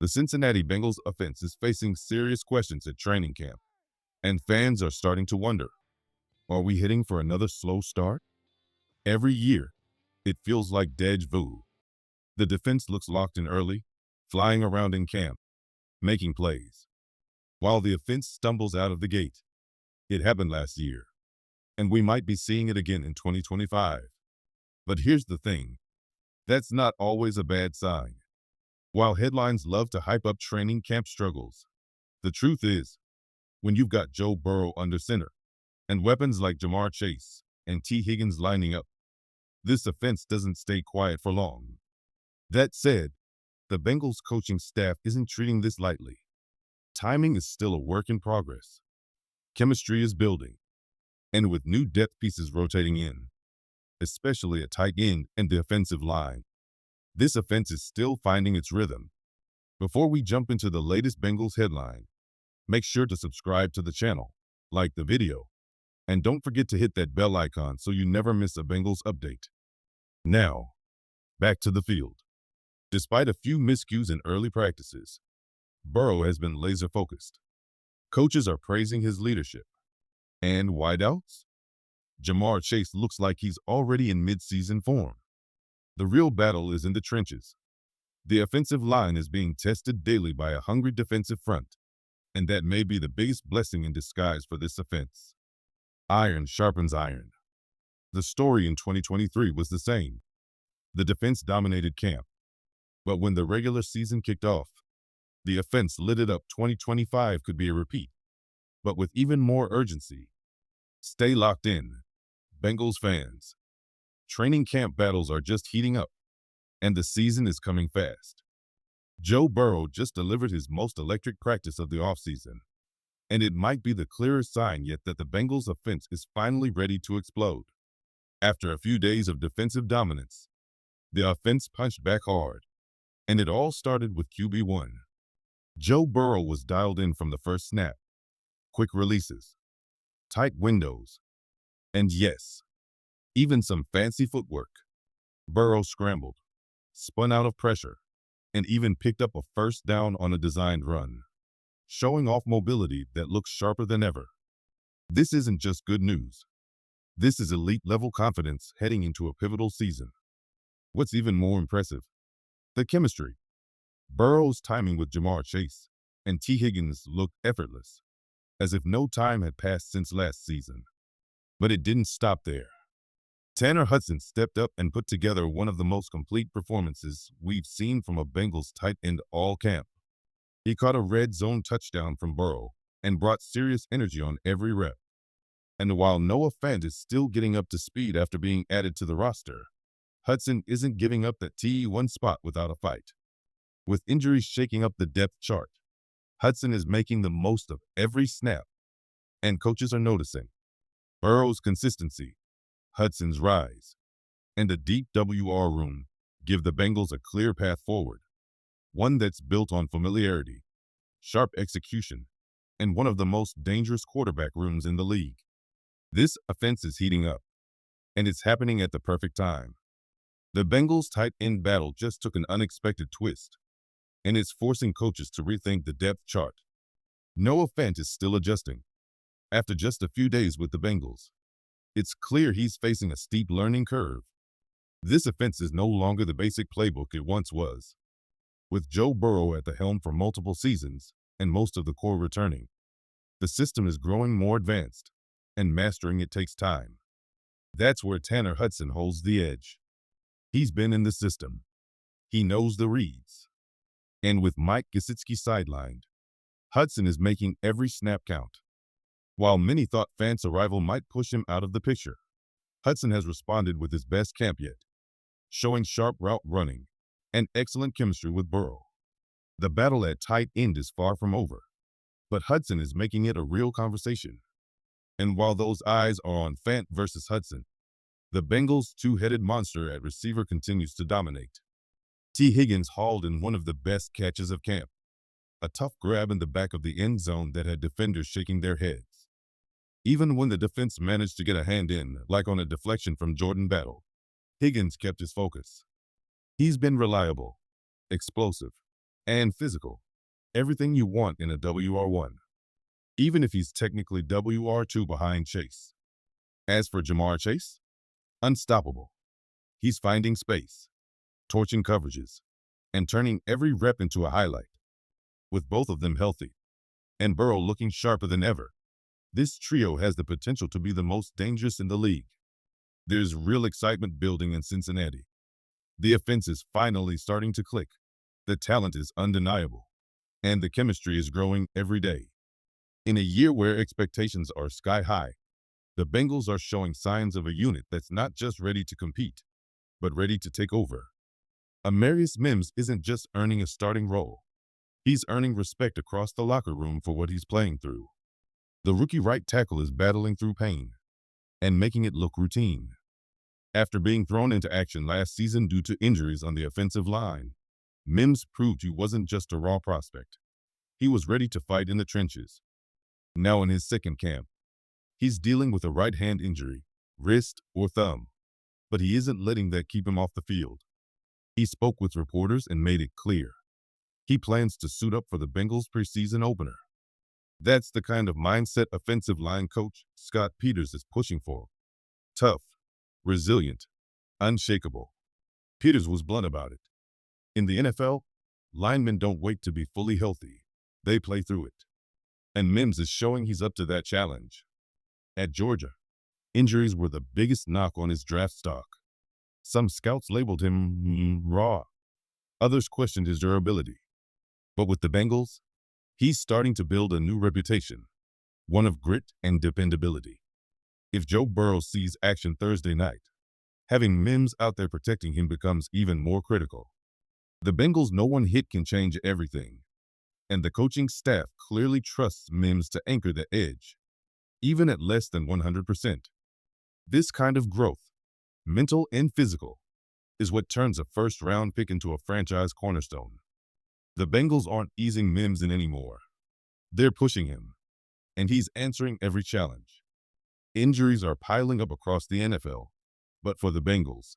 The Cincinnati Bengals offense is facing serious questions at training camp, and fans are starting to wonder, are we heading for another slow start? Every year, it feels like deja vu. The defense looks locked in early, flying around in camp, making plays, while the offense stumbles out of the gate. It happened last year, and we might be seeing it again in 2025. But here's the thing, that's not always a bad sign. While headlines love to hype up training camp struggles, the truth is, when you've got Joe Burrow under center and weapons like Jamar Chase and Tee Higgins lining up, this offense doesn't stay quiet for long. That said, the Bengals coaching staff isn't treating this lightly. Timing is still a work in progress. Chemistry is building, and with new depth pieces rotating in, especially a tight end and the offensive line, this offense is still finding its rhythm. Before we jump into the latest Bengals headline, make sure to subscribe to the channel, like the video, and don't forget to hit that bell icon so you never miss a Bengals update. Now, back to the field. Despite a few miscues in early practices, Burrow has been laser-focused. Coaches are praising his leadership. And wideouts? Jamar Chase looks like he's already in mid-season form. The real battle is in the trenches. The offensive line is being tested daily by a hungry defensive front, and that may be the biggest blessing in disguise for this offense. Iron sharpens iron. The story in 2023 was the same. The defense dominated camp, but when the regular season kicked off, the offense lit it up. 2025 could be a repeat, but with even more urgency. Stay locked in, Bengals fans. Training camp battles are just heating up, and the season is coming fast. Joe Burrow just delivered his most electric practice of the offseason, and it might be the clearest sign yet that the Bengals offense is finally ready to explode. After a few days of defensive dominance, the offense punched back hard, and it all started with QB1. Joe Burrow was dialed in from the first snap. Quick releases, tight windows, and yes, even some fancy footwork. Burrow scrambled, spun out of pressure, and even picked up a first down on a designed run, showing off mobility that looks sharper than ever. This isn't just good news. This is elite-level confidence heading into a pivotal season. What's even more impressive? The chemistry. Burrow's timing with Jamar Chase and Tee Higgins looked effortless, as if no time had passed since last season. But it didn't stop there. Tanner Hudson stepped up and put together one of the most complete performances we've seen from a Bengals tight end all camp. He caught a red zone touchdown from Burrow and brought serious energy on every rep. And while Noah Fant is still getting up to speed after being added to the roster, Hudson isn't giving up that T1 spot without a fight. With injuries shaking up the depth chart, Hudson is making the most of every snap, and coaches are noticing. Burrow's consistency, Hudson's rise, and a deep WR room give the Bengals a clear path forward, one that's built on familiarity, sharp execution, and one of the most dangerous quarterback rooms in the league. This offense is heating up, and it's happening at the perfect time. The Bengals' tight end battle just took an unexpected twist, and it's forcing coaches to rethink the depth chart. Noah Fant is still adjusting. After just a few days with the Bengals, it's clear he's facing a steep learning curve. This offense is no longer the basic playbook it once was. With Joe Burrow at the helm for multiple seasons and most of the core returning, the system is growing more advanced, and mastering it takes time. That's where Tanner Hudson holds the edge. He's been in the system. He knows the reads. And with Mike Gesicki sidelined, Hudson is making every snap count. While many thought Fant's arrival might push him out of the picture, Hudson has responded with his best camp yet, showing sharp route running and excellent chemistry with Burrow. The battle at tight end is far from over, but Hudson is making it a real conversation. And while those eyes are on Fant versus Hudson, the Bengals' two-headed monster at receiver continues to dominate. Tee Higgins hauled in one of the best catches of camp, a tough grab in the back of the end zone that had defenders shaking their heads. Even when the defense managed to get a hand in, like on a deflection from Jordan Battle, Higgins kept his focus. He's been reliable, explosive, and physical. Everything you want in a WR1, even if he's technically WR2 behind Chase. As for Jamar Chase, unstoppable. He's finding space, torching coverages, and turning every rep into a highlight. With both of them healthy, and Burrow looking sharper than ever, this trio has the potential to be the most dangerous in the league. There's real excitement building in Cincinnati. The offense is finally starting to click. The talent is undeniable, and the chemistry is growing every day. In a year where expectations are sky high, the Bengals are showing signs of a unit that's not just ready to compete, but ready to take over. Amarius Mims isn't just earning a starting role. He's earning respect across the locker room for what he's playing through. The rookie right tackle is battling through pain and making it look routine. After being thrown into action last season due to injuries on the offensive line, Mims proved he wasn't just a raw prospect. He was ready to fight in the trenches. Now in his second camp, he's dealing with a right hand injury, wrist or thumb, but he isn't letting that keep him off the field. He spoke with reporters and made it clear. He plans to suit up for the Bengals preseason opener. That's the kind of mindset offensive line coach Scott Peters is pushing for. Tough, resilient, unshakable. Peters was blunt about it. In the NFL, linemen don't wait to be fully healthy. They play through it. And Mims is showing he's up to that challenge. At Georgia, injuries were the biggest knock on his draft stock. Some scouts labeled him raw. Others questioned his durability. But with the Bengals, he's starting to build a new reputation, one of grit and dependability. If Joe Burrow sees action Thursday night, having Mims out there protecting him becomes even more critical. The Bengals' no one hit can change everything, and the coaching staff clearly trusts Mims to anchor the edge, even at less than 100%. This kind of growth, mental and physical, is what turns a first-round pick into a franchise cornerstone. The Bengals aren't easing Mims in anymore. They're pushing him, and he's answering every challenge. Injuries are piling up across the NFL, but for the Bengals,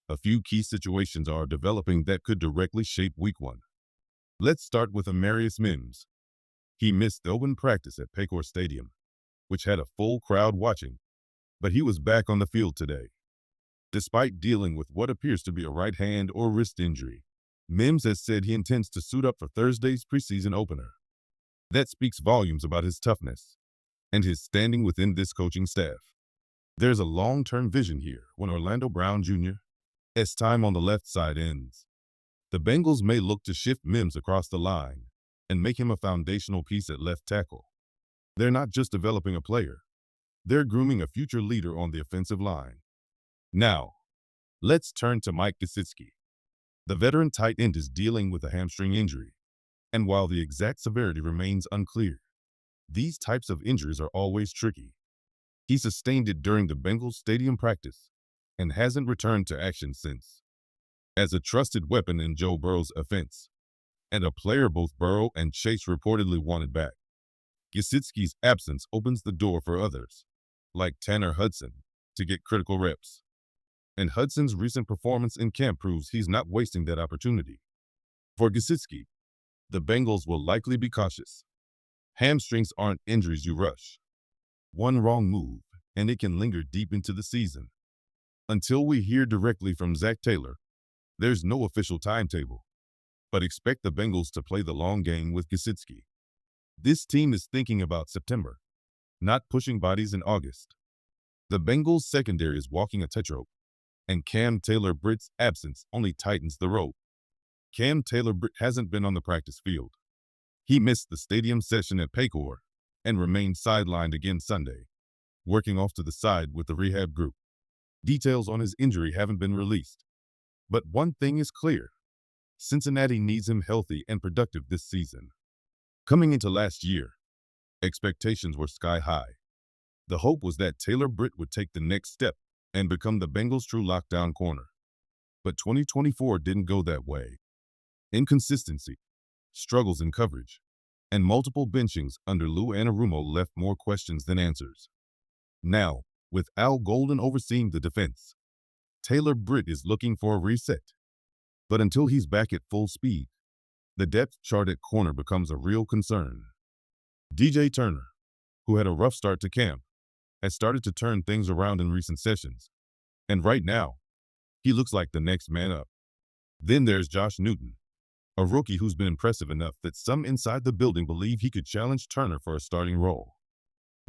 a few key situations are developing that could directly shape Week 1. Let's start with Amarius Mims. He missed open practice at Paycor Stadium, which had a full crowd watching, but he was back on the field today. Despite dealing with what appears to be a right hand or wrist injury, Mims has said he intends to suit up for Thursday's preseason opener. That speaks volumes about his toughness and his standing within this coaching staff. There's a long-term vision here when Orlando Brown Jr.'s time on the left side ends. The Bengals may look to shift Mims across the line and make him a foundational piece at left tackle. They're not just developing a player, they're grooming a future leader on the offensive line. Now, let's turn to Mike Gesicki. The veteran tight end is dealing with a hamstring injury, and while the exact severity remains unclear, these types of injuries are always tricky. He sustained it during the Bengals stadium practice and hasn't returned to action since. As a trusted weapon in Joe Burrow's offense, and a player both Burrow and Chase reportedly wanted back, Gesicki's absence opens the door for others, like Tanner Hudson, to get critical reps. And Hudson's recent performance in camp proves he's not wasting that opportunity. For Gesicki, the Bengals will likely be cautious. Hamstrings aren't injuries you rush. One wrong move, and it can linger deep into the season. Until we hear directly from Zach Taylor, there's no official timetable. But expect the Bengals to play the long game with Gesicki. This team is thinking about September, not pushing bodies in August. The Bengals secondary is walking a tightrope, and Cam Taylor-Britt's absence only tightens the rope. Cam Taylor-Britt hasn't been on the practice field. He missed the stadium session at Paycor and remained sidelined again Sunday, working off to the side with the rehab group. Details on his injury haven't been released. But one thing is clear. Cincinnati needs him healthy and productive this season. Coming into last year, expectations were sky high. The hope was that Taylor-Britt would take the next step and become the Bengals' true lockdown corner. But 2024 didn't go that way. Inconsistency, struggles in coverage, and multiple benchings under Lou Anarumo left more questions than answers. Now, with Al Golden overseeing the defense, Taylor-Britt is looking for a reset. But until he's back at full speed, The depth chart at corner becomes a real concern. DJ Turner, who had a rough start to camp, has started to turn things around in recent sessions, and right now, he looks like the next man up. Then there's Josh Newton, a rookie who's been impressive enough that some inside the building believe he could challenge Turner for a starting role.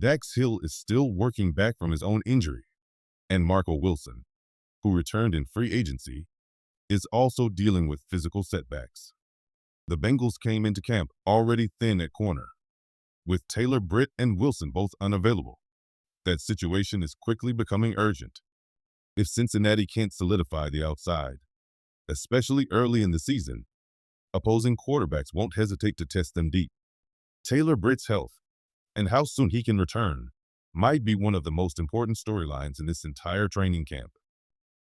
Dax Hill is still working back from his own injury, and Marco Wilson, who returned in free agency, is also dealing with physical setbacks. The Bengals came into camp already thin at corner, with Taylor-Britt and Wilson both unavailable. That situation is quickly becoming urgent. If Cincinnati can't solidify the outside, especially early in the season, opposing quarterbacks won't hesitate to test them deep. Taylor-Britt's health and how soon he can return might be one of the most important storylines in this entire training camp.